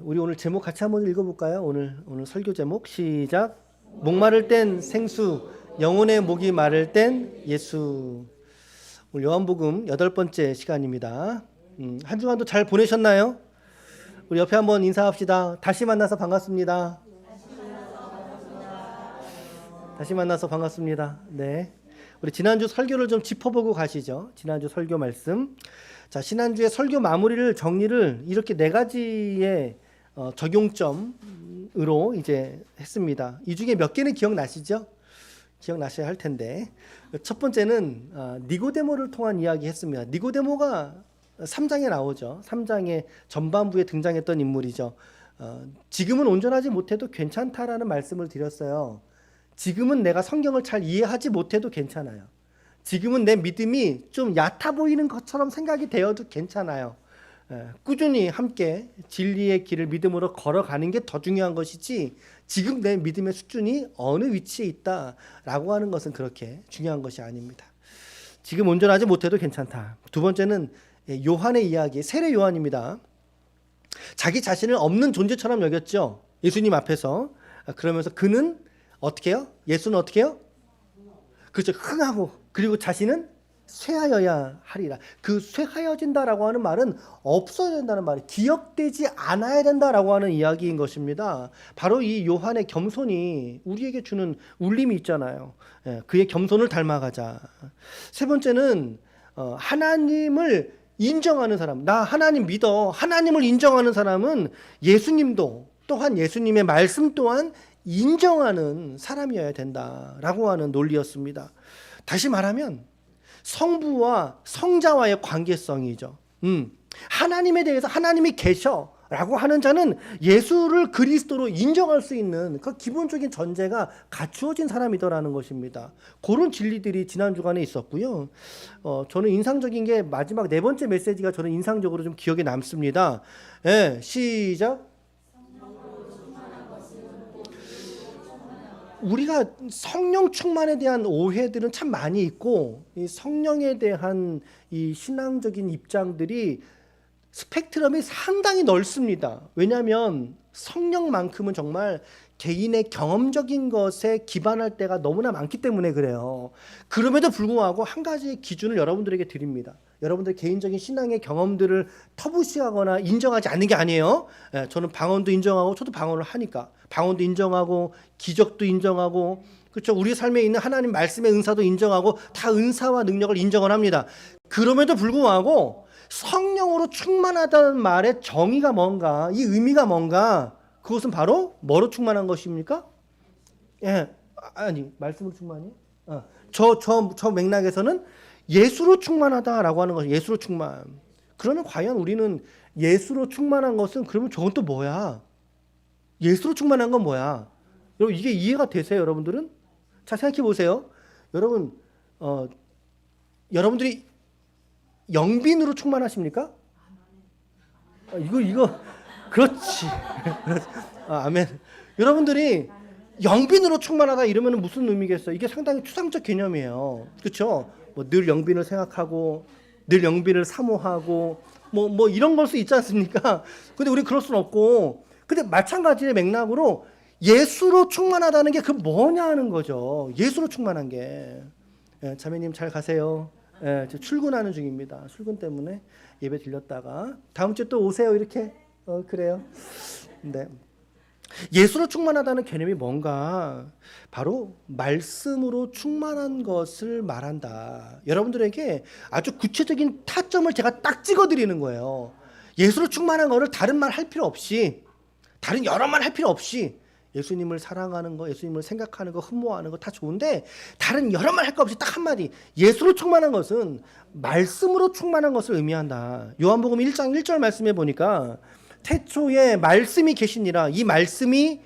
우리 오늘 제목 같이 한번 읽어볼까요? 오늘 설교 제목 시작. 목마를 땐 생수, 영혼의 목이 마를 땐 예수. 오늘 요한복음 8번째 시간입니다. 한 주간도 잘 보내셨나요? 우리 옆에 한번 인사합시다. 다시 만나서 반갑습니다. 다시 만나서 반갑습니다. 네. 우리 지난주 설교를 좀 짚어보고 가시죠. 지난주 설교 말씀. 자, 지난주에 설교 마무리를 정리를 이렇게 4가지의 적용점으로 이제 했습니다. 이 중에 몇 개는 기억나시죠? 기억나셔야 할 텐데. 첫 번째는 니고데모를 통한 이야기 했습니다. 니고데모가 3장에 나오죠. 3장의 전반부에 등장했던 인물이죠. 지금은 온전하지 못해도 괜찮다라는 말씀을 드렸어요. 지금은 내가 성경을 잘 이해하지 못해도 괜찮아요. 지금은 내 믿음이 좀 얕아 보이는 것처럼 생각이 되어도 괜찮아요. 꾸준히 함께 진리의 길을 믿음으로 걸어가는 게 더 중요한 것이지 지금 내 믿음의 수준이 어느 위치에 있다라고 하는 것은 그렇게 중요한 것이 아닙니다. 지금 온전하지 못해도 괜찮다. 두 번째는 요한의 이야기, 세례 요한입니다. 자기 자신을 없는 존재처럼 여겼죠. 예수님 앞에서. 그러면서 그는 어떻게 해요? 예수는 어떻게 해요? 그렇죠. 흥하고 그리고 자신은 쇠하여야 하리라. 그 쇠하여진다라고 하는 말은 없어야 된다는 말이 기억되지 않아야 된다라고 하는 이야기인 것입니다. 바로 이 요한의 겸손이 우리에게 주는 울림이 있잖아요. 그의 겸손을 닮아가자. 세 번째는 하나님을 인정하는 사람. 나 하나님 믿어. 하나님을 인정하는 사람은 예수님도 또한 예수님의 말씀 또한 인정하는 사람이어야 된다라고 하는 논리였습니다. 다시 말하면 성부와 성자와의 관계성이죠. 하나님에 대해서 하나님이 계셔라고 하는 자는 예수를 그리스도로 인정할 수 있는 그 기본적인 전제가 갖추어진 사람이더라는 것입니다. 그런 진리들이 지난 주간에 있었고요. 저는 인상적인 게 마지막 4번째 메시지가 저는 인상적으로 좀 기억에 남습니다. 시작. 우리가 성령 충만에 대한 오해들은 참 많이 있고 이 성령에 대한 이 신앙적인 입장들이 스펙트럼이 상당히 넓습니다. 왜냐하면 성령만큼은 정말 개인의 경험적인 것에 기반할 때가 너무나 많기 때문에 그래요. 그럼에도 불구하고 한 가지 기준을 여러분들에게 드립니다. 여러분들 개인적인 신앙의 경험들을 터부시하거나 인정하지 않는 게 아니에요. 저는 방언도 인정하고 저도 방언을 하니까 방언도 인정하고 기적도 인정하고 그렇죠. 우리 삶에 있는 하나님 말씀의 은사도 인정하고 다 은사와 능력을 인정을 합니다. 그럼에도 불구하고 성령으로 충만하다는 말의 정의가 뭔가, 이 의미가 뭔가, 그것은 바로 뭐로 충만한 것입니까? 아니 말씀으로 충만이요? 저 맥락에서는 예수로 충만하다라고 하는 것이 예수로 충만. 그러면 과연 우리는 예수로 충만한 것은 그러면 저건 또 뭐야? 예수로 충만한 건 뭐야? 여러분 이게 이해가 되세요, 여러분들은? 자, 생각해 보세요. 여러분, 여러분들이 영빈으로 충만하십니까? 이거 그렇지. 아멘. 여러분들이 영빈으로 충만하다 이러면 무슨 의미겠어요? 이게 상당히 추상적 개념이에요. 그렇죠? 뭐 늘 영빈을 생각하고 늘 영빈을 사모하고 뭐 이런 걸 수 있지 않습니까? 근데 우리 그럴 수는 없고 근데 마찬가지의 맥락으로 예수로 충만하다는 게 그 뭐냐 하는 거죠. 예수로 충만한 게. 자매님 잘 가세요. 저 출근하는 중입니다. 출근 때문에 예배 들렸다가 다음 주에 또 오세요. 이렇게. 그래요. 네. 예수로 충만하다는 개념이 뭔가 바로 말씀으로 충만한 것을 말한다. 여러분들에게 아주 구체적인 타점을 제가 딱 찍어드리는 거예요. 예수로 충만한 거를 다른 말 할 필요 없이 다른 여러 말 할 필요 없이 예수님을 사랑하는 거, 예수님을 생각하는 거, 흠모하는 거 다 좋은데 다른 여러 말 할 거 없이 딱 한마디 예수로 충만한 것은 말씀으로 충만한 것을 의미한다. 요한복음 1장 1절 말씀해 보니까 태초에 말씀이 계시니라. 이 말씀이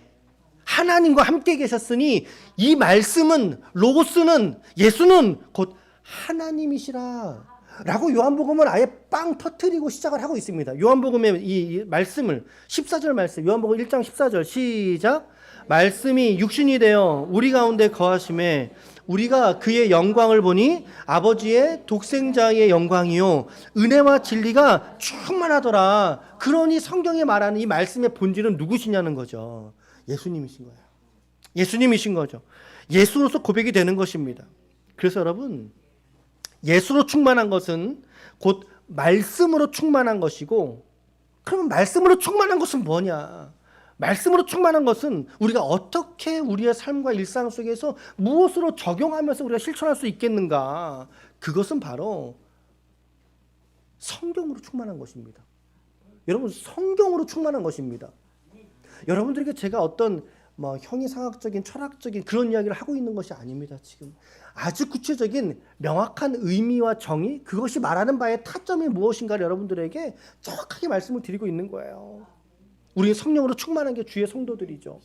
하나님과 함께 계셨으니 이 말씀은 로고스는 예수는 곧 하나님이시라 라고 요한복음은 아예 빵 터트리고 시작을 하고 있습니다. 요한복음의 이 말씀을 14절 말씀 요한복음 1장 14절 시작. 말씀이 육신이 되어 우리 가운데 거하심에 우리가 그의 영광을 보니 아버지의 독생자의 영광이요 은혜와 진리가 충만하더라. 그러니 성경에 말하는 이 말씀의 본질은 누구시냐는 거죠. 예수님이신 거예요. 예수님이신 거죠. 예수로서 고백이 되는 것입니다. 그래서 여러분, 예수로 충만한 것은 곧 말씀으로 충만한 것이고, 그러면 말씀으로 충만한 것은 뭐냐? 말씀으로 충만한 것은 우리가 어떻게 우리의 삶과 일상 속에서 무엇으로 적용하면서 우리가 실천할 수 있겠는가? 그것은 바로 성경으로 충만한 것입니다. 여러분, 성경으로 충만한 것입니다. 여러분들에게 제가 어떤 형이상학적인 철학적인 그런 이야기를 하고 있는 것이 아닙니다. 지금 아주 구체적인 명확한 의미와 정의, 그것이 말하는 바의 타점이 무엇인가를 여러분들에게 정확하게 말씀을 드리고 있는 거예요. 우리 성령으로 충만한 게 주의 성도들이죠.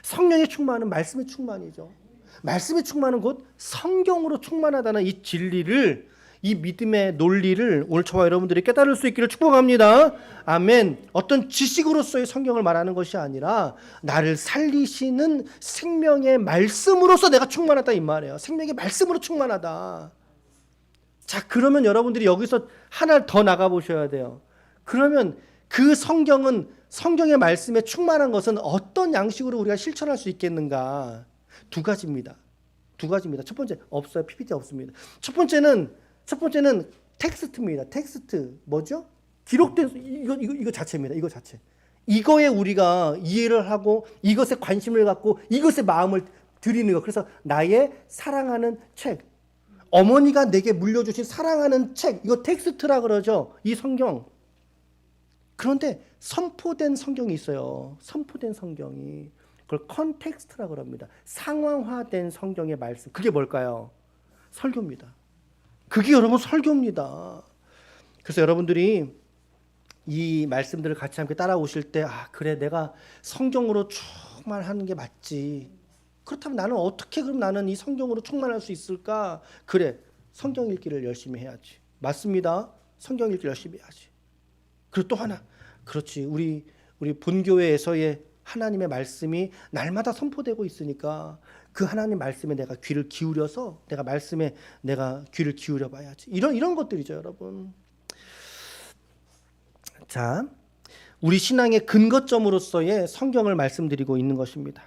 성령의 충만은 말씀의 충만이죠. 말씀의 충만은 곧 성경으로 충만하다는 이 진리를, 이 믿음의 논리를 오늘 저와 여러분들이 깨달을 수 있기를 축복합니다. 아멘. 어떤 지식으로서의 성경을 말하는 것이 아니라 나를 살리시는 생명의 말씀으로서 내가 충만하다 이 말이에요. 생명의 말씀으로 충만하다. 자, 그러면 여러분들이 여기서 하나 더 나가 보셔야 돼요. 그러면 그 성경의 말씀에 충만한 것은 어떤 양식으로 우리가 실천할 수 있겠는가? 두 가지입니다. 첫 번째, 없어요. PPT 없습니다. 첫 번째는 텍스트입니다. 텍스트 뭐죠? 기록된 이거 자체입니다. 이거 자체. 이거에 우리가 이해를 하고 이것에 관심을 갖고 이것에 마음을 들이는 거. 그래서 나의 사랑하는 책, 어머니가 내게 물려주신 사랑하는 책, 이거 텍스트라 그러죠. 이 성경. 그런데 선포된 성경이 있어요. 선포된 성경이. 그걸 컨텍스트라 그럽니다. 상황화된 성경의 말씀. 그게 뭘까요? 설교입니다. 그게 여러분 설교입니다. 그래서 여러분들이 이 말씀들을 같이 함께 따라오실 때, 아, 그래, 내가 성경으로 충만하는 게 맞지. 그렇다면 나는 어떻게 그럼 나는 이 성경으로 충만할 수 있을까? 그래, 성경 읽기를 열심히 해야지. 맞습니다. 성경 읽기 열심히 해야지. 그리고 또 하나, 그렇지, 우리 본교회에서의 하나님의 말씀이 날마다 선포되고 있으니까 그 하나님 말씀에 내가 귀를 기울여서 내가 귀를 기울여 봐야지. 이런 것들이죠, 여러분. 자, 우리 신앙의 근거점으로서의 성경을 말씀드리고 있는 것입니다.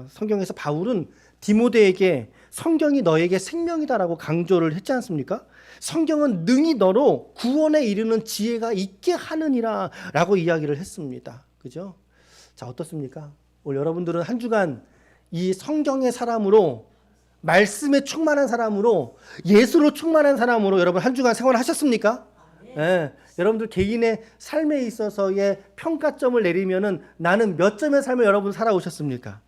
성경에서 바울은 디모데에게 성경이 너에게 생명이다라고 강조를 했지 않습니까? 성경은 능히 너로 구원에 이르는 지혜가 있게 하느니라 라고 이야기를 했습니다. 그죠? 자, 어떻습니까? 오늘 여러분들은 한 주간 이 성경의 사람으로, 말씀에 충만한 사람으로, 예수로 충만한 사람으로 여러분 한 주간 생활하셨습니까? 네. 여러분들 개인의 삶에 있어서의 평가점을 내리면은 나는 몇 점의 삶을 여러분 살아오셨습니까?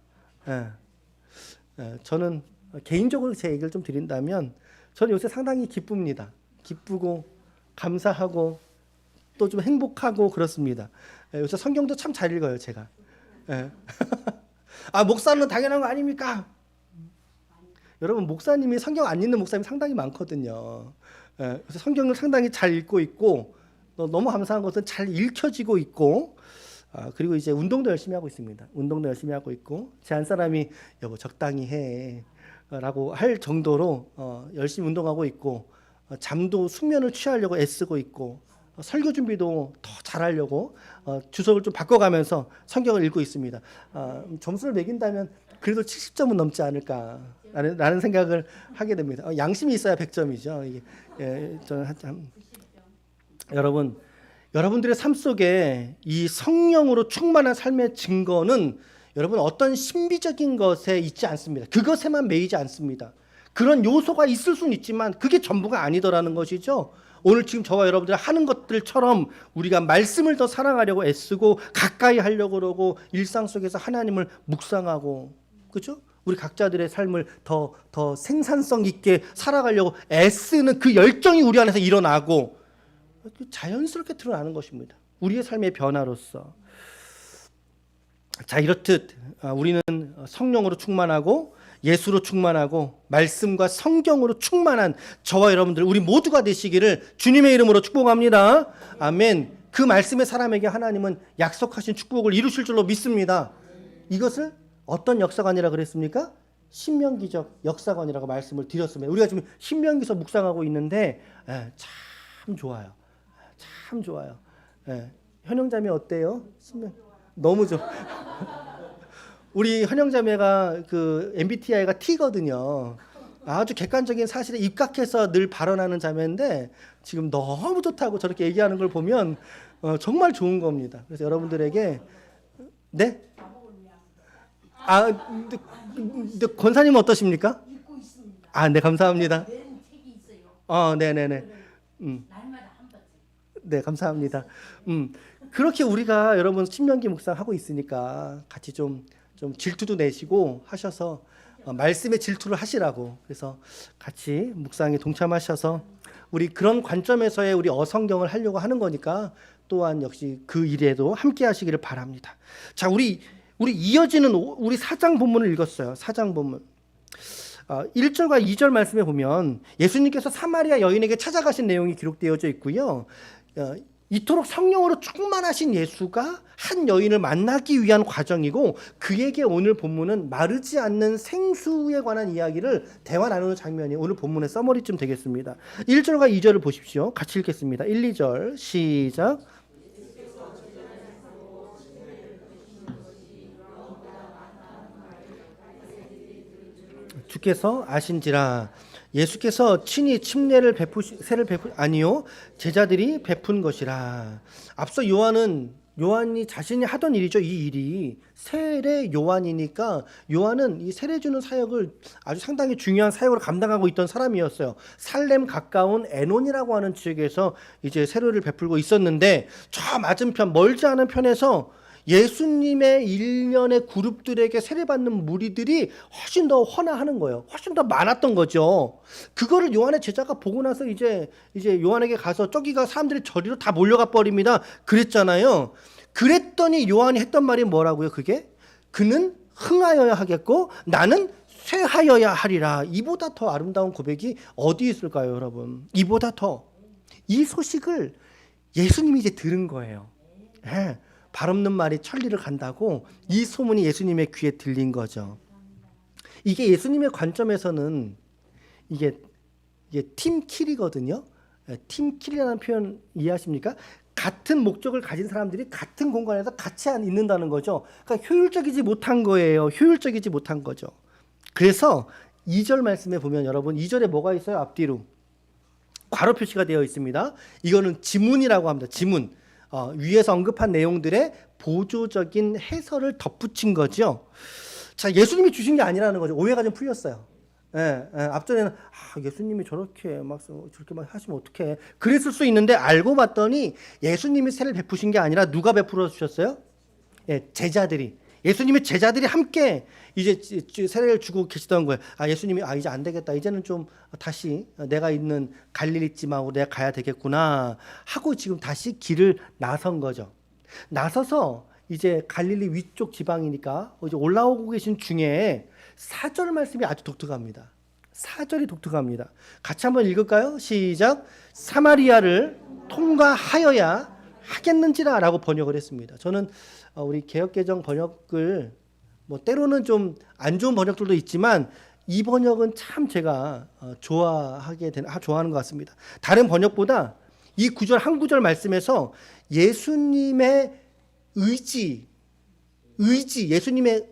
저는 개인적으로 제 얘기를 좀 드린다면 저는 요새 상당히 기쁩니다. 기쁘고 감사하고 또 좀 행복하고 그렇습니다. 요새 성경도 참 잘 읽어요, 제가. 아, 목사는 당연한 거 아닙니까? 여러분, 목사님이 성경 안 읽는 목사님이 상당히 많거든요. 그래서 성경을 상당히 잘 읽고 있고, 너무 감사한 것은 잘 읽혀지고 있고, 그리고 이제 운동도 열심히 하고 있습니다. 운동도 열심히 하고 있고, 제 한 사람이 여보 적당히 해 라고 할 정도로 열심히 운동하고 있고, 잠도 숙면을 취하려고 애쓰고 있고, 설교 준비도 더 잘하려고 주석을 좀 바꿔가면서 성경을 읽고 있습니다. 점수를 매긴다면 그래도 70점은 넘지 않을까라는 생각을 하게 됩니다. 양심이 있어야 100점이죠. 저는 여러분들의 삶 속에 이 성령으로 충만한 삶의 증거는 여러분 어떤 신비적인 것에 있지 않습니다. 그것에만 매이지 않습니다. 그런 요소가 있을 수는 있지만 그게 전부가 아니더라는 것이죠. 오늘 지금 저와 여러분들이 하는 것들처럼 우리가 말씀을 더 사랑하려고 애쓰고 가까이 하려고 그러고 일상 속에서 하나님을 묵상하고, 그렇죠? 우리 각자들의 삶을 더 생산성 있게 살아가려고 애쓰는 그 열정이 우리 안에서 일어나고 자연스럽게 드러나는 것입니다. 우리의 삶의 변화로서. 자, 이렇듯 우리는 성령으로 충만하고 예수로 충만하고 말씀과 성경으로 충만한 저와 여러분들 우리 모두가 되시기를 주님의 이름으로 축복합니다. 아멘. 그 말씀의 사람에게 하나님은 약속하신 축복을 이루실 줄로 믿습니다. 이것을 어떤 역사가 아니라 그랬습니까? 신명기적 역사관이라고 말씀을 드렸습니다. 우리가 지금 신명기서 묵상하고 있는데 참 좋아요. 참 좋아요. 현영자매 어때요? 너무 좋아. 우리 현영자매가 그 MBTI가 T거든요. 아주 객관적인 사실에 입각해서 늘 발언하는 자매인데 지금 너무 좋다고 저렇게 얘기하는 걸 보면 정말 좋은 겁니다. 그래서 여러분들에게 네? 근데 권사님은 어떠십니까? 네, 감사합니다. 네네네. 네, 감사합니다. 그렇게 우리가 여러분 신명기 묵상하고 있으니까 같이 좀 질투도 내시고 하셔서 말씀에 질투를 하시라고 그래서 같이 묵상에 동참하셔서 우리 그런 관점에서의 우리 어성경을 하려고 하는 거니까 또한 역시 그 일에도 함께 하시기를 바랍니다. 자, 우리 이어지는 우리 4장 본문을 읽었어요. 4장 본문. 1절과 2절 말씀에 보면 예수님께서 사마리아 여인에게 찾아가신 내용이 기록되어져 있고요. 이토록 성령으로 충만하신 예수가 한 여인을 만나기 위한 과정이고 그에게 오늘 본문은 마르지 않는 생수에 관한 이야기를 대화 나누는 장면이 오늘 본문의 서머리쯤 되겠습니다. 1절과 2절을 보십시오. 같이 읽겠습니다. 1, 2절 시작. 주께서 아신지라 예수께서 친히 침례를 아니요 제자들이 베푼 것이라. 앞서 요한이 자신이 하던 일이죠. 이 일이 세례 요한이니까 요한은 이 세례 주는 사역을 아주 상당히 중요한 사역을 감당하고 있던 사람이었어요. 살렘 가까운 에논이라고 하는 지역에서 이제 세례를 베풀고 있었는데 저 맞은편 멀지 않은 편에서 예수님의 일련의 그룹들에게 세례받는 무리들이 훨씬 더 헌화하는 거예요. 훨씬 더 많았던 거죠. 그거를 요한의 제자가 보고 나서 이제 요한에게 가서 저기가 사람들이 저리로 다 몰려가 버립니다. 그랬잖아요. 그랬더니 요한이 했던 말이 뭐라고요? 그는 흥하여야 하겠고 나는 쇠하여야 하리라. 이보다 더 아름다운 고백이 어디 있을까요, 여러분? 이보다 더. 이 소식을 예수님이 이제 들은 거예요. 네. 발 없는 말이 천리를 간다고 이 소문이 예수님의 귀에 들린 거죠. 이게 예수님의 관점에서는 이게 팀킬이거든요. 팀킬이라는 표현 이해하십니까? 같은 목적을 가진 사람들이 같은 공간에서 같이 있는다는 거죠. 그러니까 효율적이지 못한 거예요. 효율적이지 못한 거죠. 그래서 2절 말씀에 보면 여러분 2절에 뭐가 있어요? 앞뒤로 괄호 표시가 되어 있습니다. 이거는 지문이라고 합니다. 지문. 위에서 언급한 내용들의 보조적인 해설을 덧붙인 거죠. 자, 예수님이 주신 게 아니라는 거죠. 오해가 좀 풀렸어요. 앞전에는 예수님이 저렇게 막 하시면 어떡해. 그랬을 수 있는데 알고 봤더니 예수님이 세례를 베푸신 게 아니라 누가 베풀어 주셨어요? 제자들이. 예수님의 제자들이 함께 이제 세례를 주고 계시던 거예요. 예수님이 이제 안 되겠다. 이제는 좀 다시 내가 있는 갈릴리 찜하고 내가 가야 되겠구나 하고 지금 다시 길을 나선 거죠. 나서서 이제 갈릴리 위쪽 지방이니까 이제 올라오고 계신 중에 4절 말씀이 아주 독특합니다. 4절이 독특합니다. 같이 한번 읽을까요? 시작. 사마리아를 통과하여야 하겠는지라 라고 번역을 했습니다. 저는 우리 개역개정 번역을 때로는 좀 안 좋은 번역들도 있지만 이 번역은 참 제가 좋아하는 것 같습니다. 다른 번역보다 이 구절 한 구절 말씀에서 예수님의 예수님의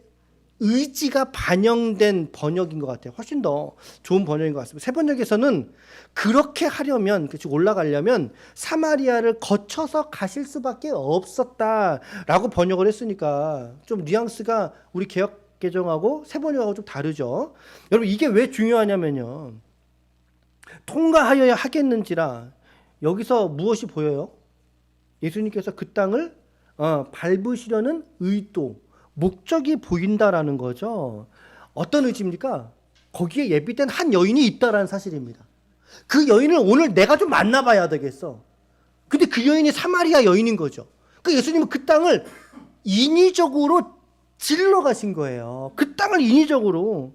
의지가 반영된 번역인 것 같아요. 훨씬 더 좋은 번역인 것 같습니다. 새 번역에서는 그렇게 하려면, 올라가려면 사마리아를 거쳐서 가실 수밖에 없었다라고 번역을 했으니까 좀 뉘앙스가 우리 개역 개정하고 새 번역하고 좀 다르죠. 여러분 이게 왜 중요하냐면요. 통과하여야 하겠는지라 여기서 무엇이 보여요? 예수님께서 그 땅을 밟으시려는 의도, 목적이 보인다라는 거죠. 어떤 의지입니까? 거기에 예비된 한 여인이 있다라는 사실입니다. 그 여인을 오늘 내가 좀 만나봐야 되겠어. 근데 그 여인이 사마리아 여인인 거죠. 그 예수님은 그 땅을 인위적으로 질러 가신 거예요. 그 땅을 인위적으로.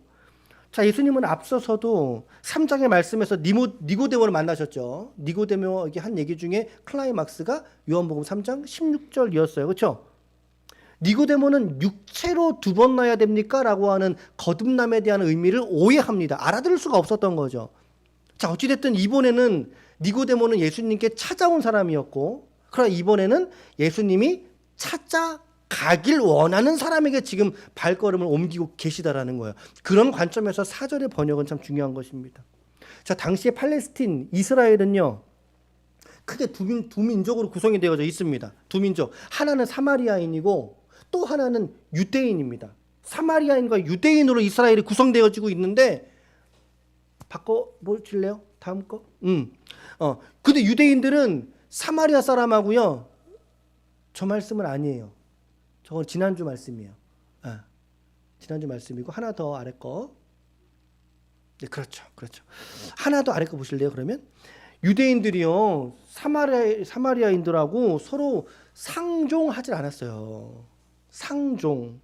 자, 예수님은 앞서서도 3장의 말씀에서 니고데모를 만나셨죠. 니고데모에게 한 얘기 중에 클라이막스가 요한복음 3장 16절이었어요. 그렇죠? 니고데모는 육체로 2번 나야 됩니까? 라고 하는 거듭남에 대한 의미를 오해합니다. 알아들을 수가 없었던 거죠. 자, 어찌됐든 이번에는 니고데모는 예수님께 찾아온 사람이었고, 그러나 이번에는 예수님이 찾아가길 원하는 사람에게 지금 발걸음을 옮기고 계시다라는 거예요. 그런 관점에서 사절의 번역은 참 중요한 것입니다. 자, 당시에 팔레스틴, 이스라엘은요, 크게 두 민족으로 구성이 되어져 있습니다. 두 민족. 하나는 사마리아인이고 또 하나는 유대인입니다. 사마리아인과 유대인으로 이스라엘이 구성되어지고 있는데, 바꿔보실래요? 다음 거. 근데 유대인들은 사마리아 사람하고요, 저 말씀은 아니에요. 저건 지난주 말씀이에요. 지난주 말씀이고, 하나 더 아래 거. 네, 그렇죠. 하나 더 아래 거 보실래요? 그러면 유대인들이요, 사마리아인들하고 서로 상종하지 않았어요. 상종.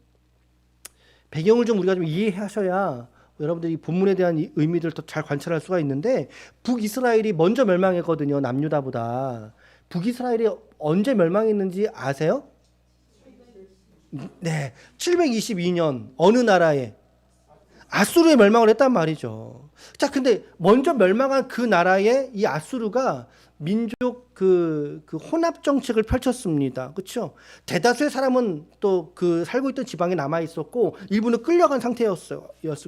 배경을 좀 우리가 좀 이해하셔야 여러분들이 본문에 대한 의미들을 더 잘 관찰할 수가 있는데, 북이스라엘이 먼저 멸망했거든요. 남유다보다. 북이스라엘이 언제 멸망했는지 아세요? 네, 722년 어느 나라에? 아수르에 멸망을 했단 말이죠. 자, 근데 먼저 멸망한 그 나라에 이 아수르가 민족 그 혼합 정책을 펼쳤습니다. 그렇죠? 대다수의 사람은 또 그 살고 있던 지방에 남아 있었고 일부는 끌려간 상태였을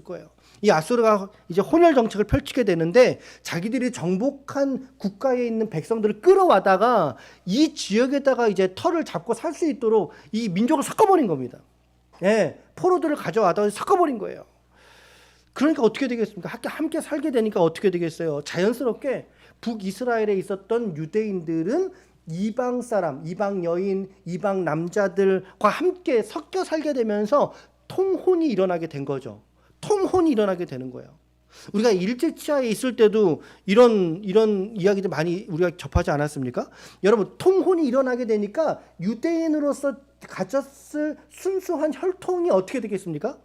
거예요. 이 아수르가 이제 혼혈 정책을 펼치게 되는데, 자기들이 정복한 국가에 있는 백성들을 끌어와다가 이 지역에다가 이제 터를 잡고 살 수 있도록 이 민족을 섞어버린 겁니다. 예, 포로들을 가져와다가 섞어버린 거예요. 그러니까 어떻게 되겠습니까? 함께 살게 되니까 어떻게 되겠어요? 자연스럽게 북이스라엘에 있었던 유대인들은 이방 사람, 이방 여인, 이방 남자들과 함께 섞여 살게 되면서 통혼이 일어나게 된 거죠. 통혼이 일어나게 되는 거예요. 우리가 일제치하에 있을 때도 이런 이야기들 많이 우리가 접하지 않았습니까? 여러분, 통혼이 일어나게 되니까 유대인으로서 가졌을 순수한 혈통이 어떻게 되겠습니까?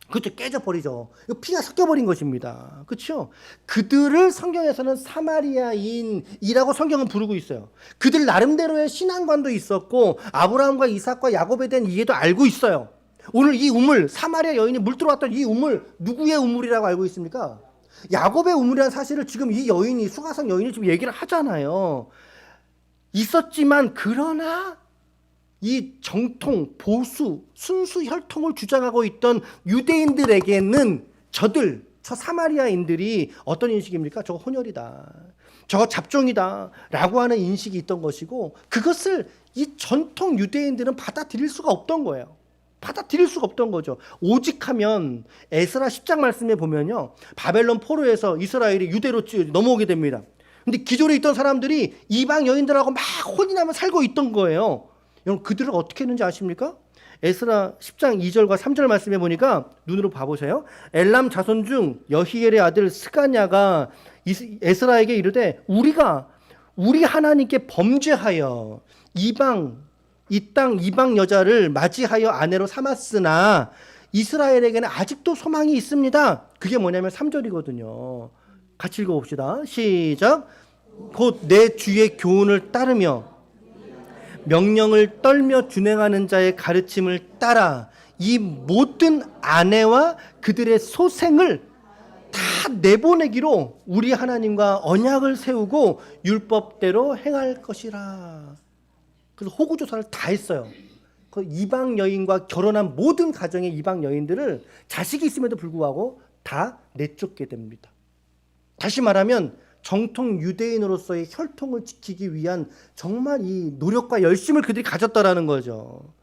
그것도 깨져버리죠. 피가 섞여버린 것입니다. 그렇죠? 그들을 성경에서는 사마리아인이라고 성경은 부르고 있어요. 그들 나름대로의 신앙관도 있었고 아브라함과 이삭과 야곱에 대한 이해도 알고 있어요. 오늘 이 우물, 사마리아 여인이 물 들어왔던 이 우물, 누구의 우물이라고 알고 있습니까? 야곱의 우물이라는 사실을 지금 이 여인이, 수가성 여인이 지금 얘기를 하잖아요. 있었지만 그러나 이 정통, 보수, 순수 혈통을 주장하고 있던 유대인들에게는 저 사마리아인들이 어떤 인식입니까? 저거 혼혈이다, 저거 잡종이다 라고 하는 인식이 있던 것이고, 그것을 이 전통 유대인들은 받아들일 수가 없던 거예요. 받아들일 수가 없던 거죠. 오직 하면 에스라 10장 말씀에 보면요, 바벨론 포로에서 이스라엘이 유대로 넘어오게 됩니다. 근데 기존에 있던 사람들이 이방 여인들하고 막 혼인하며 살고 있던 거예요. 여러분, 그들을 어떻게 했는지 아십니까? 에스라 10장 2절과 3절 말씀해 보니까 눈으로 봐보세요. 엘람 자손 중 여히엘의 아들 스가냐가 에스라에게 이르되, 우리 하나님께 범죄하여 이 땅 이방 여자를 맞이하여 아내로 삼았으나 이스라엘에게는 아직도 소망이 있습니다. 그게 뭐냐면 3절이거든요. 같이 읽어봅시다. 시작. 곧 내 주의 교훈을 따르며 명령을 떨며 준행하는 자의 가르침을 따라 이 모든 아내와 그들의 소생을 다 내보내기로 우리 하나님과 언약을 세우고 율법대로 행할 것이라. 그래서 호구조사를 다 했어요. 그 이방 여인과 결혼한 모든 가정의 이방 여인들을 자식이 있음에도 불구하고 다 내쫓게 됩니다. 다시 말하면 정통 유대인으로서의 혈통을 지키기 위한 정말 이 노력과 열심을 그들이 가졌다라는 거죠.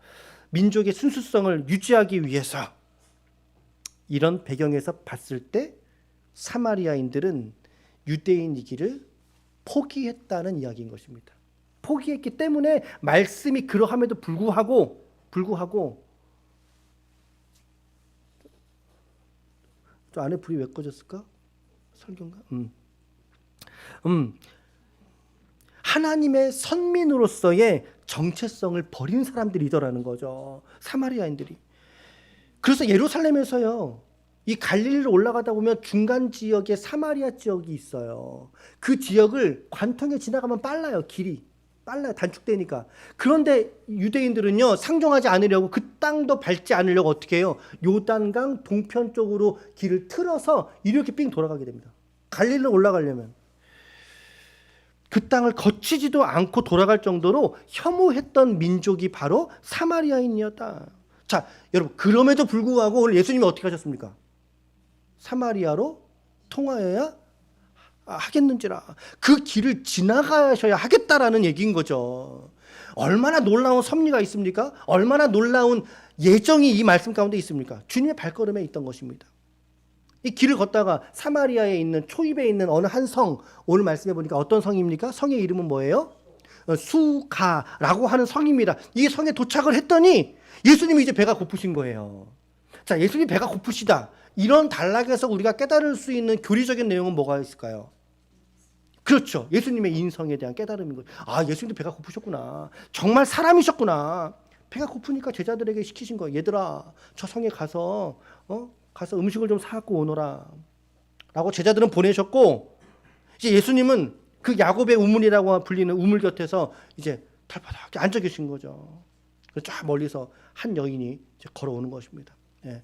민족의 순수성을 유지하기 위해서. 이런 배경에서 봤을 때 사마리아인들은 유대인이기를 포기했다는 이야기인 것입니다. 포기했기 때문에 말씀이 그러함에도 불구하고 저 안에 불이 왜 꺼졌을까? 설교인가? 하나님의 선민으로서의 정체성을 버린 사람들이더라는 거죠. 사마리아인들이. 그래서 예루살렘에서요, 이 갈릴리를 올라가다 보면 중간 지역에 사마리아 지역이 있어요. 그 지역을 관통해 지나가면 빨라요. 길이 빨라요. 단축되니까. 그런데 유대인들은요, 상종하지 않으려고 그 땅도 밟지 않으려고 어떻게 해요? 요단강 동편 쪽으로 길을 틀어서 이렇게 삥 돌아가게 됩니다. 갈릴리로 올라가려면. 그 땅을 거치지도 않고 돌아갈 정도로 혐오했던 민족이 바로 사마리아인이었다. 자, 여러분, 그럼에도 불구하고 오늘 예수님이 어떻게 하셨습니까? 사마리아로 통하여야 하겠는지라. 그 길을 지나가셔야 하겠다라는 얘기인 거죠. 얼마나 놀라운 섭리가 있습니까? 얼마나 놀라운 예정이 이 말씀 가운데 있습니까? 주님의 발걸음에 있던 것입니다. 이 길을 걷다가 사마리아에 있는 초입에 있는 어느 한 성, 오늘 말씀해 보니까 어떤 성입니까? 성의 이름은 뭐예요? 수가라고 하는 성입니다. 이 성에 도착을 했더니 예수님이 이제 배가 고프신 거예요. 자, 예수님이 배가 고프시다. 이런 단락에서 우리가 깨달을 수 있는 교리적인 내용은 뭐가 있을까요? 그렇죠. 예수님의 인성에 대한 깨달음인 거예요. 아, 예수님도 배가 고프셨구나. 정말 사람이셨구나. 배가 고프니까 제자들에게 시키신 거예요. 얘들아, 저 성에 가서 가서 음식을 좀 사갖고 오너라. 라고 제자들은 보내셨고, 이제 예수님은 그 야곱의 우물이라고 불리는 우물 곁에서 이제 탈바닥 앉아 계신 거죠. 쫙 멀리서 한 여인이 이제 걸어오는 것입니다. 예,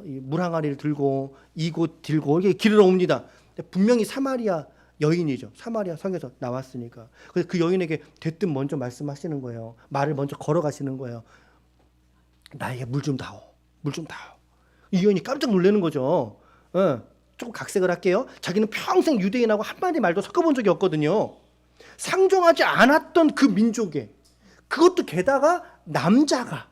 이 물 항아리를 들고 이곳 들고 이게 길을 옵니다. 분명히 사마리아 여인이죠. 사마리아 성에서 나왔으니까. 그래서 그 여인에게 대뜸 먼저 말씀하시는 거예요. 말을 먼저 걸어가시는 거예요. 나에게 물 좀 다오. 물 좀 다오. 이 여인이 깜짝 놀라는 거죠. 조금 각색을 할게요. 자기는 평생 유대인하고 한마디 말도 섞어본 적이 없거든요. 상종하지 않았던 그 민족에, 그것도 게다가 남자가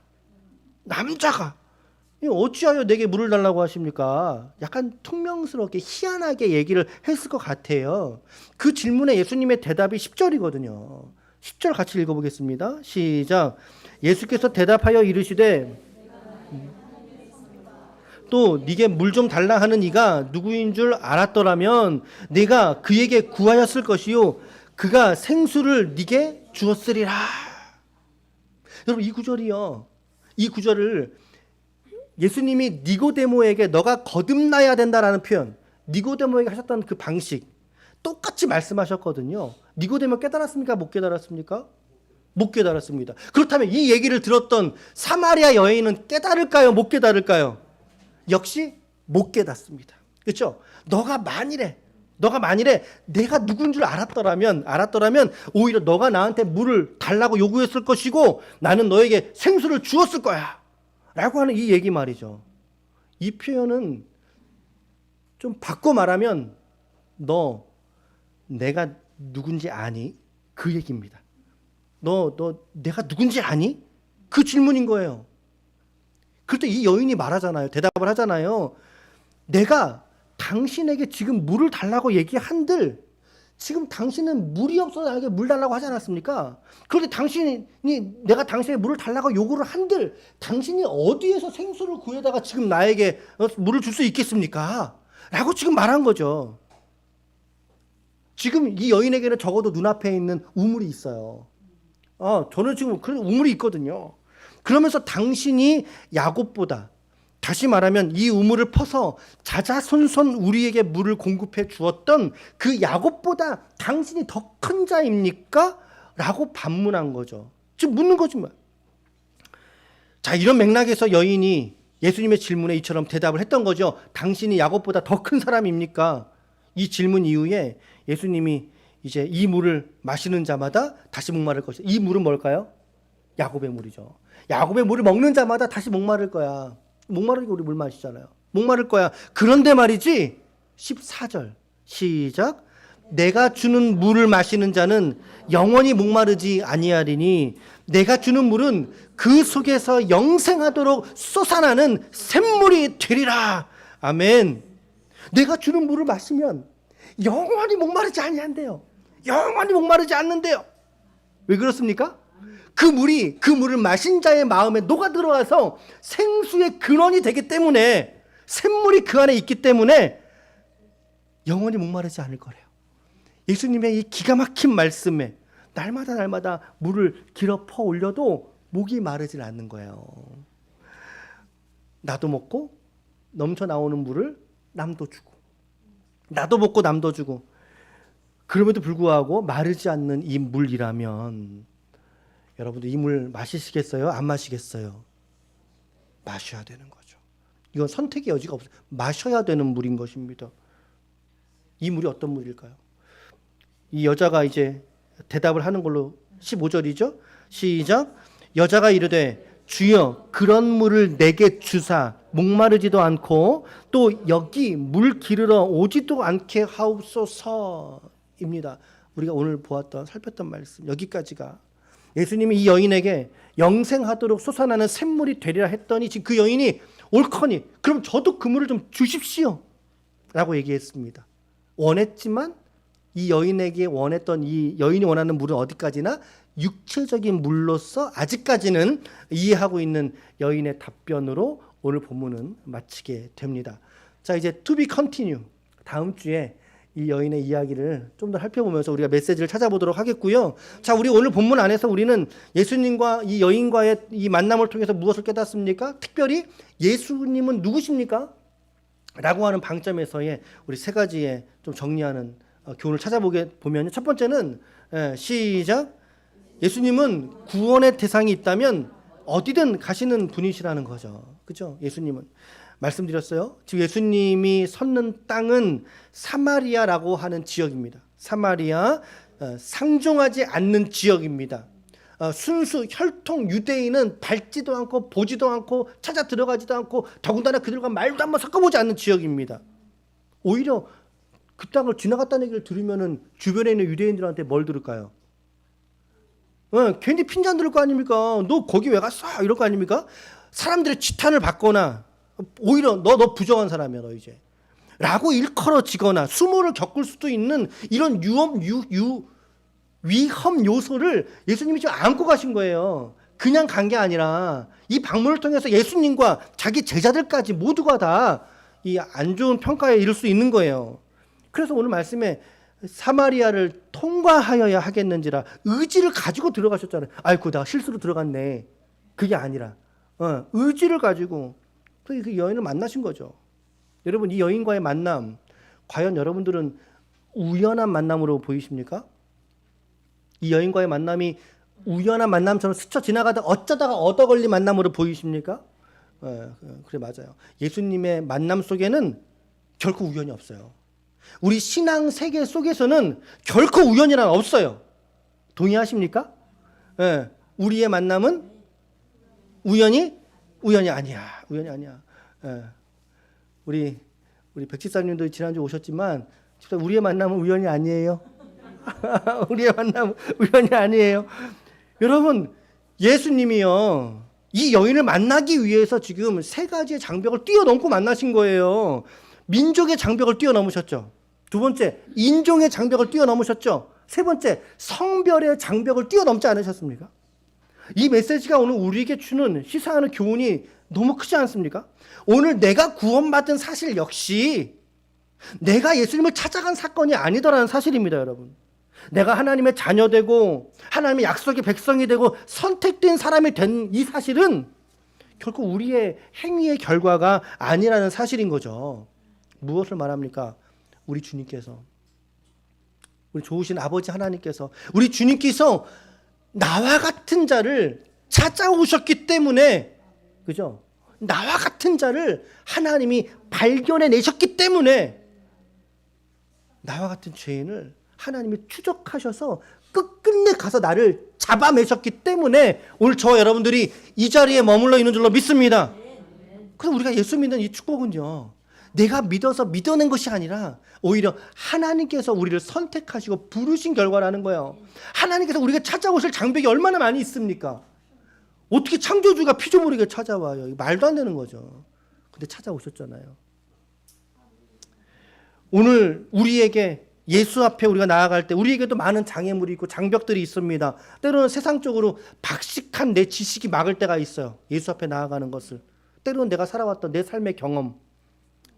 어찌하여 내게 물을 달라고 하십니까? 약간 퉁명스럽게 희한하게 얘기를 했을 것 같아요. 그 질문에 예수님의 대답이 10절이거든요. 10절 같이 읽어보겠습니다. 시작. 예수께서 대답하여 이르시되 또 네게 물 좀 달라 하는 이가 누구인 줄 알았더라면 네가 그에게 구하였을 것이요 그가 생수를 네게 주었으리라. 여러분, 이 구절이요. 이 구절을 예수님이 니고데모에게 너가 거듭나야 된다라는 표현, 니고데모에게 하셨던 그 방식 똑같이 말씀하셨거든요. 니고데모 깨달았습니까? 못 깨달았습니까? 못 깨달았습니다. 그렇다면 이 얘기를 들었던 사마리아 여인은 깨달을까요? 못 깨달을까요? 역시 못 깨닫습니다. 그렇죠? 너가 만일에 내가 누군 줄 알았더라면 오히려 너가 나한테 물을 달라고 요구했을 것이고 나는 너에게 생수를 주었을 거야 라고 하는 이 얘기 말이죠. 이 표현은 좀 바꿔 말하면 너 내가 누군지 아니? 그 얘기입니다. 너 내가 누군지 아니? 그 질문인 거예요. 그럴 때 이 여인이 말하잖아요. 대답을 하잖아요. 내가 당신에게 지금 물을 달라고 얘기한들 지금 당신은 물이 없어서 나에게 물 달라고 하지 않았습니까? 그런데 내가 당신에게 물을 달라고 요구를 한들 당신이 어디에서 생수를 구해다가 지금 나에게 물을 줄 수 있겠습니까? 라고 지금 말한 거죠. 지금 이 여인에게는 적어도 눈앞에 있는 우물이 있어요. 저는 지금 그런 우물이 있거든요. 그러면서 당신이 야곱보다, 다시 말하면 이 우물을 퍼서 자자손손 우리에게 물을 공급해 주었던 그 야곱보다 당신이 더 큰 자입니까? 라고 반문한 거죠. 지금 묻는 거지 뭐. 자, 이런 맥락에서 여인이 예수님의 질문에 이처럼 대답을 했던 거죠. 당신이 야곱보다 더 큰 사람입니까? 이 질문 이후에 예수님이 이제 이 물을 마시는 자마다 다시 목마를 것이다. 이 물은 뭘까요? 야곱의 물이죠. 야곱의 물을 먹는 자마다 다시 목마를 거야. 목마르니까 우리 물 마시잖아요. 목마를 거야. 그런데 말이지 14절 시작. 내가 주는 물을 마시는 자는 영원히 목마르지 아니하리니 내가 주는 물은 그 속에서 영생하도록 솟아나는 샘물이 되리라. 아멘. 내가 주는 물을 마시면 영원히 목마르지 아니한대요. 영원히 목마르지 않는데요. 왜 그렇습니까? 그 물을 마신 자의 마음에 녹아 들어와서 생수의 근원이 되기 때문에, 샘물이 그 안에 있기 때문에 영원히 목마르지 않을 거래요. 예수님의 이 기가 막힌 말씀에 날마다 물을 길어 퍼 올려도 목이 마르질 않는 거예요. 나도 먹고 넘쳐 나오는 물을 남도 주고, 나도 먹고 남도 주고, 그럼에도 불구하고 마르지 않는 이 물이라면 여러분들 이 물 마시시겠어요? 안 마시겠어요? 마셔야 되는 거죠. 이건 선택의 여지가 없어요. 마셔야 되는 물인 것입니다. 이 물이 어떤 물일까요? 이 여자가 이제 대답을 하는 걸로 15절이죠. 시작. 여자가 이르되 주여 그런 물을 내게 주사 목마르지도 않고 또 여기 물 기르러 오지도 않게 하옵소서입니다. 우리가 오늘 보았던 살폈던 말씀 여기까지가 예수님이 이 여인에게 영생하도록 솟아나는 샘물이 되리라 했더니 지금 그 여인이 옳거니 그럼 저도 그 물을 좀 주십시오 라고 얘기했습니다. 원했지만 이 여인에게 원했던 이 여인이 원하는 물은 어디까지나 육체적인 물로서 아직까지는 이해하고 있는 여인의 답변으로 오늘 본문은 마치게 됩니다. 자, 이제 to be continue. 다음 주에 이 여인의 이야기를 좀 더 살펴보면서 우리가 메시지를 찾아보도록 하겠고요. 자, 우리 오늘 본문 안에서 우리는 예수님과 이 여인과의 이 만남을 통해서 무엇을 깨닫습니까? 특별히 예수님은 누구십니까? 라고 하는 방점에서의 우리 세 가지의 좀 정리하는 교훈을 찾아보면 첫 번째는 시작. 예수님은 구원의 대상이 있다면 어디든 가시는 분이시라는 거죠. 그죠? 예수님은 말씀드렸어요. 지금 예수님이 섰는 땅은 사마리아라고 하는 지역입니다. 사마리아, 상종하지 않는 지역입니다. 순수 혈통 유대인은 밟지도 않고 보지도 않고 찾아 들어가지도 않고 더군다나 그들과 말도 한번 섞어보지 않는 지역입니다. 오히려 그 땅을 지나갔다는 얘기를 들으면은 주변에 있는 유대인들한테 뭘 들을까요? 괜히 핀잔 들을 거 아닙니까? 너 거기 왜 갔어? 이럴 거 아닙니까? 사람들의 지탄을 받거나 오히려 너 부정한 사람이야 너 이제 라고 일컬어지거나 수모를 겪을 수도 있는 이런 위험 요소를 예수님이 좀 안고 가신 거예요. 그냥 간 게 아니라 이 방문을 통해서 예수님과 자기 제자들까지 모두가 다 이 안 좋은 평가에 이를 수 있는 거예요. 그래서 오늘 말씀에 사마리아를 통과하여야 하겠는지라 의지를 가지고 들어가셨잖아요. 아이고 내가 실수로 들어갔네. 그게 아니라 의지를 가지고 그 여인을 만나신 거죠. 여러분 이 여인과의 만남 과연 여러분들은 우연한 만남으로 보이십니까? 이 여인과의 만남이 우연한 만남처럼 스쳐 지나가다 어쩌다가 얻어 걸린 만남으로 보이십니까? 그래 맞아요. 예수님의 만남 속에는 결코 우연이 없어요. 우리 신앙 세계 속에서는 결코 우연이란 없어요. 동의하십니까? 우리의 만남은 우연이 아니야. 우연이 아니야. 우리 백지사님도 지난주 오셨지만 우리의 만남은 우연이 아니에요. 우리의 만남은 우연이 아니에요. 여러분 예수님이요 이 여인을 만나기 위해서 지금 세 가지의 장벽을 뛰어넘고 만나신 거예요. 민족의 장벽을 뛰어넘으셨죠. 두 번째 인종의 장벽을 뛰어넘으셨죠. 세 번째 성별의 장벽을 뛰어넘지 않으셨습니까? 이 메시지가 오늘 우리에게 주는 시사하는 교훈이 너무 크지 않습니까? 오늘 내가 구원받은 사실 역시 내가 예수님을 찾아간 사건이 아니더라는 사실입니다, 여러분. 내가 하나님의 자녀되고 하나님의 약속의 백성이 되고 선택된 사람이 된 이 사실은 결코 우리의 행위의 결과가 아니라는 사실인 거죠. 무엇을 말합니까? 우리 주님께서, 우리 좋으신 아버지 하나님께서, 우리 주님께서 나와 같은 자를 찾아오셨기 때문에, 그죠? 나와 같은 자를 하나님이 발견해 내셨기 때문에 나와 같은 죄인을 하나님이 추적하셔서 끝끝내 가서 나를 잡아내셨기 때문에 오늘 저와 여러분들이 이 자리에 머물러 있는 줄로 믿습니다. 그래서 우리가 예수 믿는 이 축복은요, 내가 믿어서 믿어낸 것이 아니라 오히려 하나님께서 우리를 선택하시고 부르신 결과라는 거예요. 하나님께서 우리가 찾아오실 장벽이 얼마나 많이 있습니까? 어떻게 창조주가 피조물에게 찾아와요? 말도 안 되는 거죠. 근데 찾아오셨잖아요. 오늘 우리에게 예수 앞에 우리가 나아갈 때 우리에게도 많은 장애물이 있고 장벽들이 있습니다. 때로는 세상적으로 박식한 내 지식이 막을 때가 있어요. 예수 앞에 나아가는 것을. 때로는 내가 살아왔던 내 삶의 경험,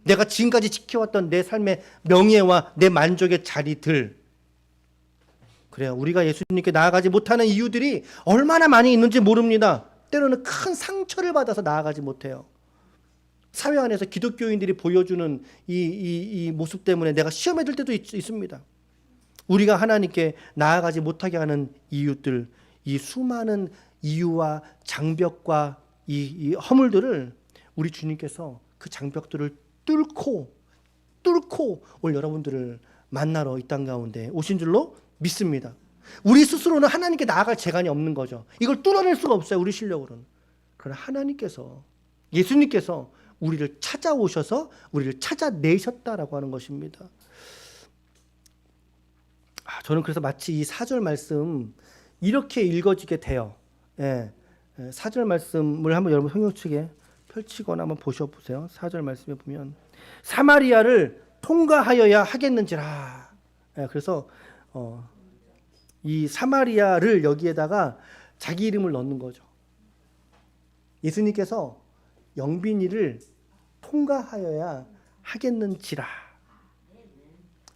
내가 지금까지 지켜왔던 내 삶의 명예와 내 만족의 자리들. 그래요. 우리가 예수님께 나아가지 못하는 이유들이 얼마나 많이 있는지 모릅니다. 때로는 큰 상처를 받아서 나아가지 못해요. 사회 안에서 기독교인들이 보여주는 이 모습 때문에 내가 시험에 들 때도 있습니다. 우리가 하나님께 나아가지 못하게 하는 이유들, 이 수많은 이유와 장벽과 이 허물들을 우리 주님께서 그 장벽들을 뚫고 오늘 여러분들을 만나러 이 땅 가운데 오신 줄로 믿습니다. 우리 스스로는 하나님께 나아갈 재간이 없는 거죠. 이걸 뚫어낼 수가 없어요. 우리 실력으로는. 그러나 하나님께서, 예수님께서 우리를 찾아오셔서 우리를 찾아내셨다라고 하는 것입니다. 저는 그래서 마치 이 4절 말씀 이렇게 읽어지게 돼요. 4절 말씀을 한번 여러분 성경책에 펼치거나 한번 보셔보세요. 4절 말씀에 보면 사마리아를 통과하여야 하겠는지라. 그래서 이 사마리아를 여기에다가 자기 이름을 넣는 거죠. 예수님께서 영빈이를 통과하여야 하겠는지라.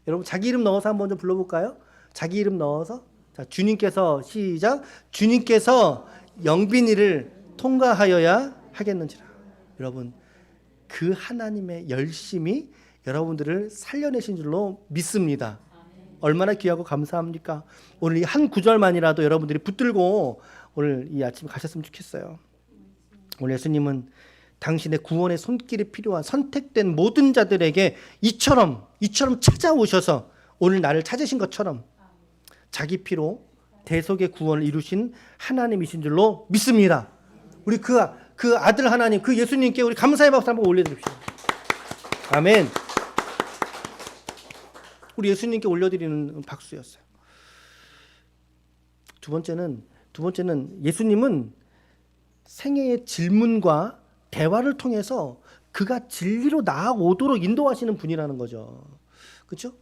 여러분 자기 이름 넣어서 한번 좀 불러볼까요? 자기 이름 넣어서. 자, 주님께서 시작. 주님께서 영빈이를 통과하여야 하겠는지라. 여러분 그 하나님의 열심이 여러분들을 살려내신 줄로 믿습니다. 얼마나 귀하고 감사합니까? 오늘 이 한 구절만이라도 여러분들이 붙들고 오늘 이 아침에 가셨으면 좋겠어요. 오늘 예수님은 당신의 구원의 손길이 필요한 선택된 모든 자들에게 이처럼 찾아오셔서 오늘 나를 찾으신 것처럼 자기 피로 대속의 구원을 이루신 하나님이신 줄로 믿습니다. 우리 그 아들 하나님, 그 예수님께 우리 감사의 박수 한번 올려드립시다. 아멘. 우리 예수님께 올려드리는 박수였어요. 두 번째는 예수님은 생애의 질문과 대화를 통해서 그가 진리로 나아오도록 인도하시는 분이라는 거죠. 그렇죠?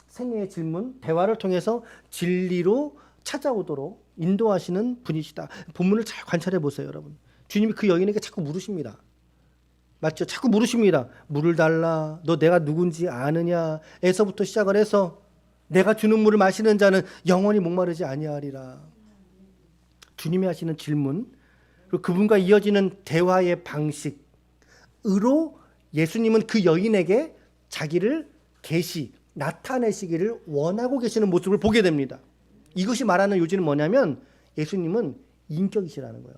생애의 질문, 대화를 통해서 진리로 찾아오도록 인도하시는 분이시다. 본문을 잘 관찰해 보세요, 여러분. 주님이 그 여인에게 자꾸 물으십니다. 맞죠? 자꾸 물으십니다. 물을 달라. 너 내가 누군지 아느냐? 에서부터 시작을 해서 내가 주는 물을 마시는 자는 영원히 목마르지 아니하리라. 주님이 하시는 질문, 그리고 그분과 이어지는 대화의 방식으로 예수님은 그 여인에게 자기를 나타내시기를 원하고 계시는 모습을 보게 됩니다. 이것이 말하는 요지는 뭐냐면 예수님은 인격이시라는 거예요.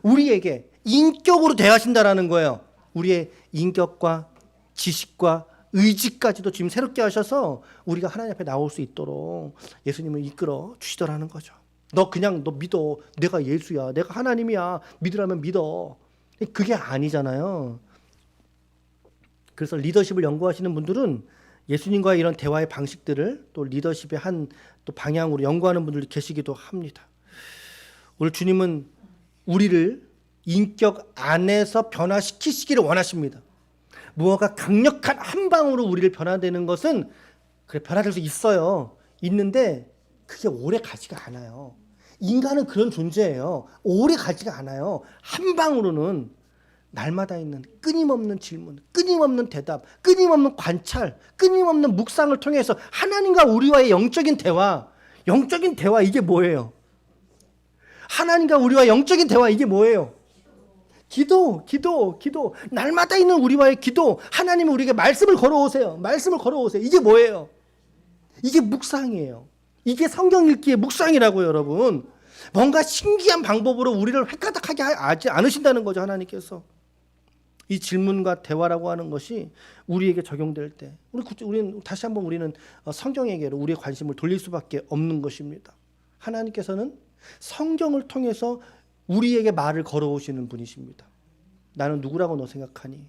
우리에게 인격으로 대하신다라는 거예요. 우리의 인격과 지식과 의지까지도 지금 새롭게 하셔서 우리가 하나님 앞에 나올 수 있도록 예수님을 이끌어 주시더라는 거죠. 너 믿어. 내가 예수야. 내가 하나님이야. 믿으라면 믿어. 그게 아니잖아요. 그래서 리더십을 연구하시는 분들은 예수님과의 이런 대화의 방식들을 또 리더십의 또 방향으로 연구하는 분들이 계시기도 합니다. 오늘 주님은 우리를 인격 안에서 변화시키시기를 원하십니다. 무언가 강력한 한 방으로 우리를 변화되는 것은 그래 변화될 수 있어요. 있는데 그게 오래 가지가 않아요. 인간은 그런 존재예요. 오래 가지가 않아요. 한 방으로는 날마다 있는 끊임없는 질문, 끊임없는 대답, 끊임없는 관찰, 끊임없는 묵상을 통해서 하나님과 우리와의 영적인 대화 이게 뭐예요? 하나님과 우리와 영적인 대화 이게 뭐예요? 기도. 날마다 있는 우리와의 기도. 하나님은 우리에게 말씀을 걸어오세요. 이게 뭐예요? 이게 묵상이에요. 이게 성경 읽기의 묵상이라고요, 여러분. 뭔가 신기한 방법으로 우리를 획가닥하게 하지 않으신다는 거죠, 하나님께서. 이 질문과 대화라고 하는 것이 우리에게 적용될 때 우리는 다시 한번 우리는 성경에게로 우리의 관심을 돌릴 수밖에 없는 것입니다. 하나님께서는 성경을 통해서 우리에게 말을 걸어오시는 분이십니다. 나는 누구라고 너 생각하니?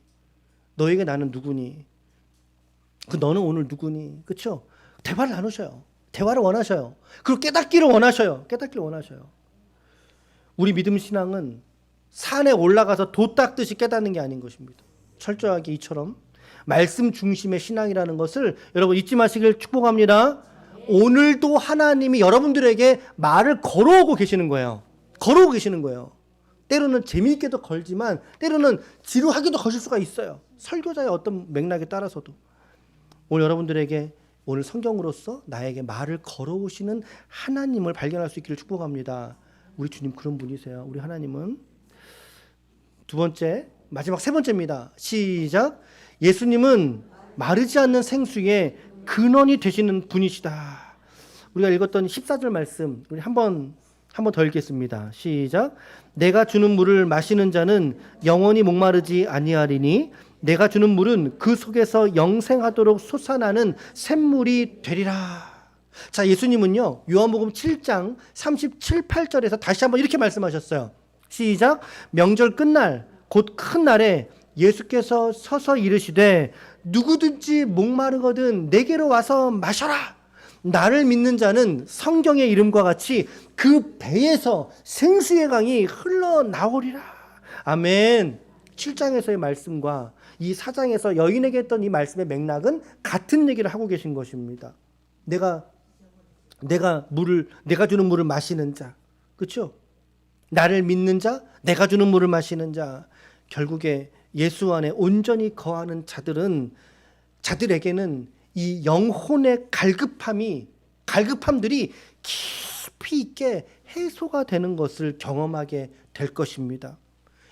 너에게 나는 누구니? 너는 오늘 누구니? 그렇죠? 대화를 나누셔요. 대화를 원하셔요. 그리고 깨닫기를 원하셔요. 우리 믿음 신앙은 산에 올라가서 도 닦듯이 깨닫는 게 아닌 것입니다. 철저하게 이처럼 말씀 중심의 신앙이라는 것을 여러분 잊지 마시길 축복합니다. 오늘도 하나님이 여러분들에게 말을 걸어오고 계시는 거예요. 때로는 재미있게도 걸지만 때로는 지루하게도 거실 수가 있어요. 설교자의 어떤 맥락에 따라서도. 오늘 여러분들에게 오늘 성경으로서 나에게 말을 걸어오시는 하나님을 발견할 수 있기를 축복합니다. 우리 주님 그런 분이세요. 우리 하나님은. 두 번째, 마지막 세 번째입니다. 시작. 예수님은 마르지 않는 생수의 근원이 되시는 분이시다. 우리가 읽었던 14절 말씀 우리 한번 한번 더 읽겠습니다. 시작. 내가 주는 물을 마시는 자는 영원히 목마르지 아니하리니 내가 주는 물은 그 속에서 영생하도록 솟아나는 샘물이 되리라. 자, 예수님은요, 요한복음 7장 37, 8절에서 다시 한번 이렇게 말씀하셨어요. 시작. 명절 끝날 곧 큰 날에 예수께서 서서 이르시되 누구든지 목마르거든 내게로 와서 마셔라. 나를 믿는 자는 성경의 이름과 같이 그 배에서 생수의 강이 흘러나오리라. 아멘. 7장에서의 말씀과 이 4장에서 여인에게 했던 이 말씀의 맥락은 같은 얘기를 하고 계신 것입니다. 내가 주는 물을 마시는 자, 그렇죠? 나를 믿는 자, 내가 주는 물을 마시는 자. 결국에 예수 안에 온전히 거하는 자들에게는 이 영혼의 갈급함들이 깊이 있게 해소가 되는 것을 경험하게 될 것입니다.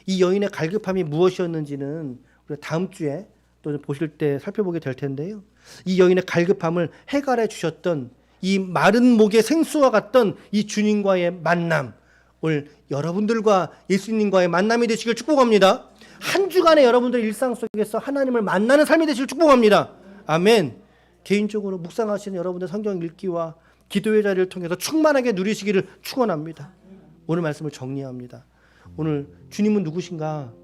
이 여인의 갈급함이 무엇이었는지는 우리가 다음 주에 또 보실 때 살펴보게 될 텐데요. 이 여인의 갈급함을 해결해 주셨던 이 마른 목의 생수와 같던 이 주님과의 만남, 오늘 여러분들과 예수님과의 만남이 되시길 축복합니다. 한 주간의 여러분들의 일상 속에서 하나님을 만나는 삶이 되시길 축복합니다. 아멘. 개인적으로 묵상하시는 여러분들 성경 읽기와 기도의 자리를 통해서 충만하게 누리시기를 축원합니다. 오늘 말씀을 정리합니다. 오늘 주님은 누구신가?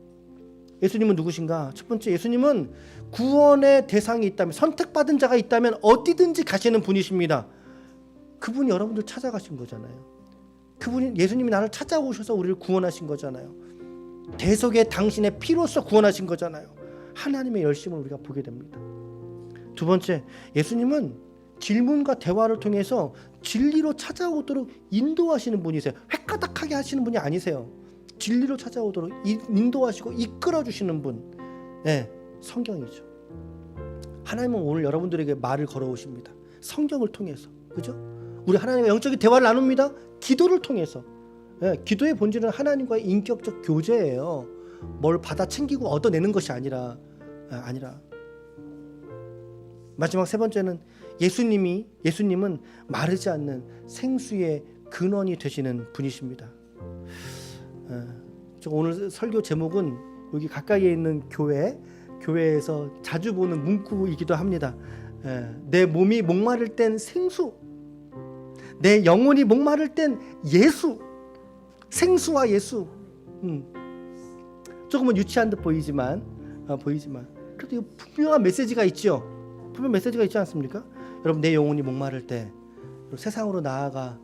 예수님은 누구신가? 첫 번째, 예수님은 구원의 대상이 있다면, 선택받은 자가 있다면 어디든지 가시는 분이십니다. 그분이 여러분들 찾아가신 거잖아요. 예수님이 나를 찾아오셔서 우리를 구원하신 거잖아요. 대속의 당신의 피로써 구원하신 거잖아요. 하나님의 열심을 우리가 보게 됩니다. 두 번째, 예수님은 질문과 대화를 통해서 진리로 찾아오도록 인도하시는 분이세요. 획가닥하게 하시는 분이 아니세요. 진리로 찾아오도록 인도하시고 이끌어주시는 분, 네, 성경이죠. 하나님은 오늘 여러분들에게 말을 걸어오십니다. 성경을 통해서, 그죠? 우리 하나님과 영적인 대화를 나눕니다. 기도를 통해서. 네, 기도의 본질은 하나님과의 인격적 교제예요. 뭘 받아 챙기고 얻어내는 것이 아니라. 마지막 세 번째는 예수님은 마르지 않는 생수의 근원이 되시는 분이십니다. 오늘 설교 제목은 여기 가까이에 있는 교회에서 자주 보는 문구이기도 합니다. 내 몸이 목마를 땐 생수, 내 영혼이 목마를 땐 예수. 생수와 예수. 조금은 유치한 듯 보이지만 그래도 분명한 메시지가 있죠. 분명 메시지가 있지 않습니까? 여러분, 내 영혼이 목마를 때 세상으로 나아가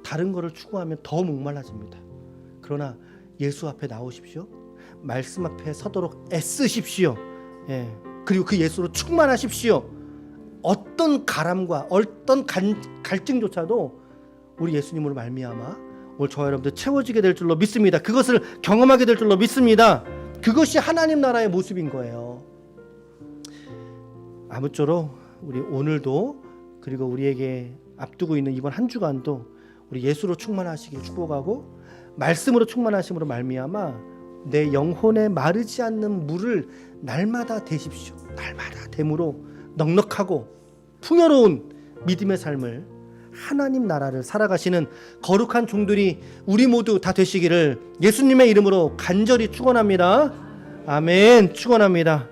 다른 것을 추구하면 더 목말라집니다. 그러나 예수 앞에 나오십시오. 말씀 앞에 서도록 애쓰십시오. 그리고 그 예수로 충만하십시오. 어떤 가람과 어떤 갈증조차도 우리 예수님으로 말미암아 오늘 저와 여러분들 채워지게 될 줄로 믿습니다. 그것을 경험하게 될 줄로 믿습니다. 그것이 하나님 나라의 모습인 거예요. 아무쪼록 우리 오늘도, 그리고 우리에게 앞두고 있는 이번 한 주간도 우리 예수로 충만하시길 축복하고, 말씀으로 충만하심으로 말미암아 내 영혼에 마르지 않는 물을 날마다 대십시오. 날마다 됨으로 넉넉하고 풍요로운 믿음의 삶을, 하나님 나라를 살아가시는 거룩한 종들이 우리 모두 다 되시기를 예수님의 이름으로 간절히 축원합니다. 아멘. 축원합니다.